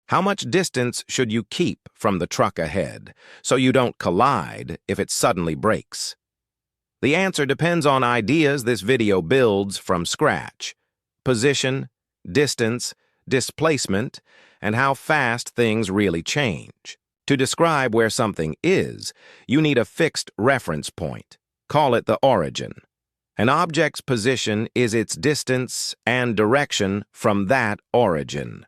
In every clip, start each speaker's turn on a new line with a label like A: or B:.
A: How much distance should you keep from the truck ahead so you don't collide if it suddenly brakes? The answer depends on ideas this video builds from scratch: position, distance, displacement, and how fast things really change. To describe where something is, you need a fixed reference point. Call it the origin. An object's position is its distance and direction from that origin.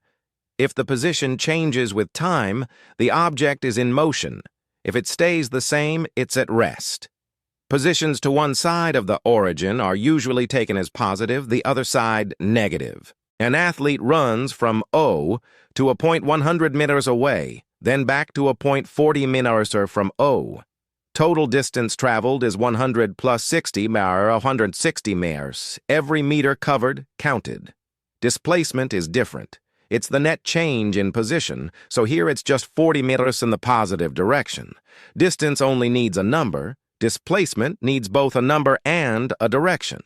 A: If the position changes with time, the object is in motion. If it stays the same, it's at rest. Positions to one side of the origin are usually taken as positive, the other side negative. An athlete runs from O to a point 100 meters away, then back to a point 40 meters from O. Total distance traveled is 100 plus 60 or 160 meters. Every meter covered counted. Displacement is different. It's the net change in position, so here it's just 40 meters in the positive direction. Distance only needs a number. Displacement needs both a number and a direction.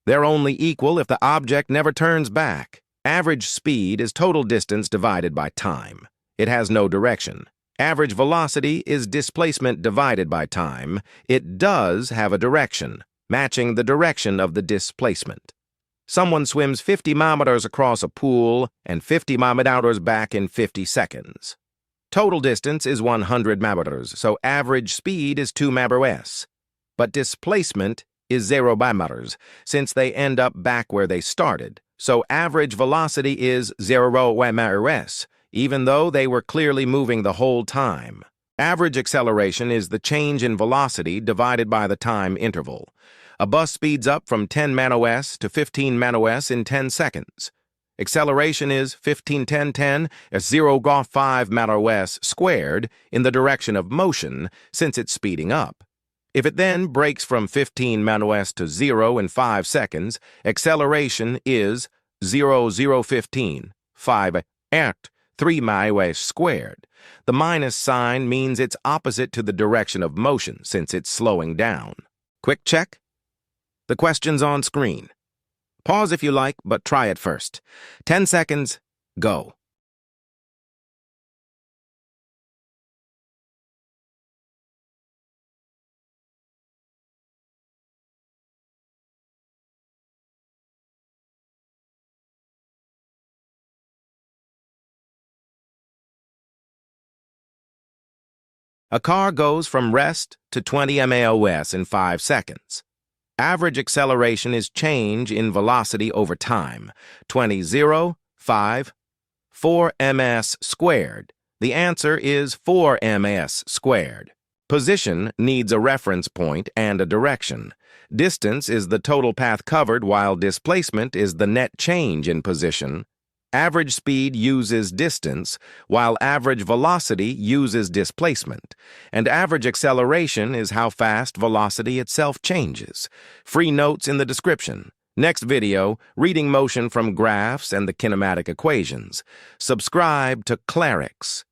A: They're only equal if the object never turns back. Average speed is total distance divided by time. It has no direction. Average velocity is displacement divided by time. It does have a direction, matching the direction of the displacement. Someone swims 50 meters across a pool and 50 meters back in 50 seconds. Total distance is 100 meters, so average speed is 2 meters. But displacement is 0 meters, since they end up back where they started. So average velocity is 0 meters, even though they were clearly moving the whole time. Average acceleration is the change in velocity divided by the time interval. A bus speeds up from 10 ms to 15 ms in 10 seconds. Acceleration is 15-10-10 as 0.5 ms squared in the direction of motion since it's speeding up. If it then breaks from 15 ms to 0 in 5 seconds, acceleration is 0.015, 5 at 3 ms squared. The minus sign means it's opposite to the direction of motion since it's slowing down. Quick check. The question's on screen. Pause if you like, but try it first. 10 seconds, go. A car goes from rest to 20 mph in 5 seconds. Average acceleration is change in velocity over time. 20, 0, 5, 4 ms squared. The answer is 4 ms squared. Position needs a reference point and a direction. Distance is the total path covered, while displacement is the net change in position. Average speed uses distance, while average velocity uses displacement, and average acceleration is how fast velocity itself changes. Free notes in the description. Next video, reading motion from graphs and the kinematic equations. Subscribe to Clarix.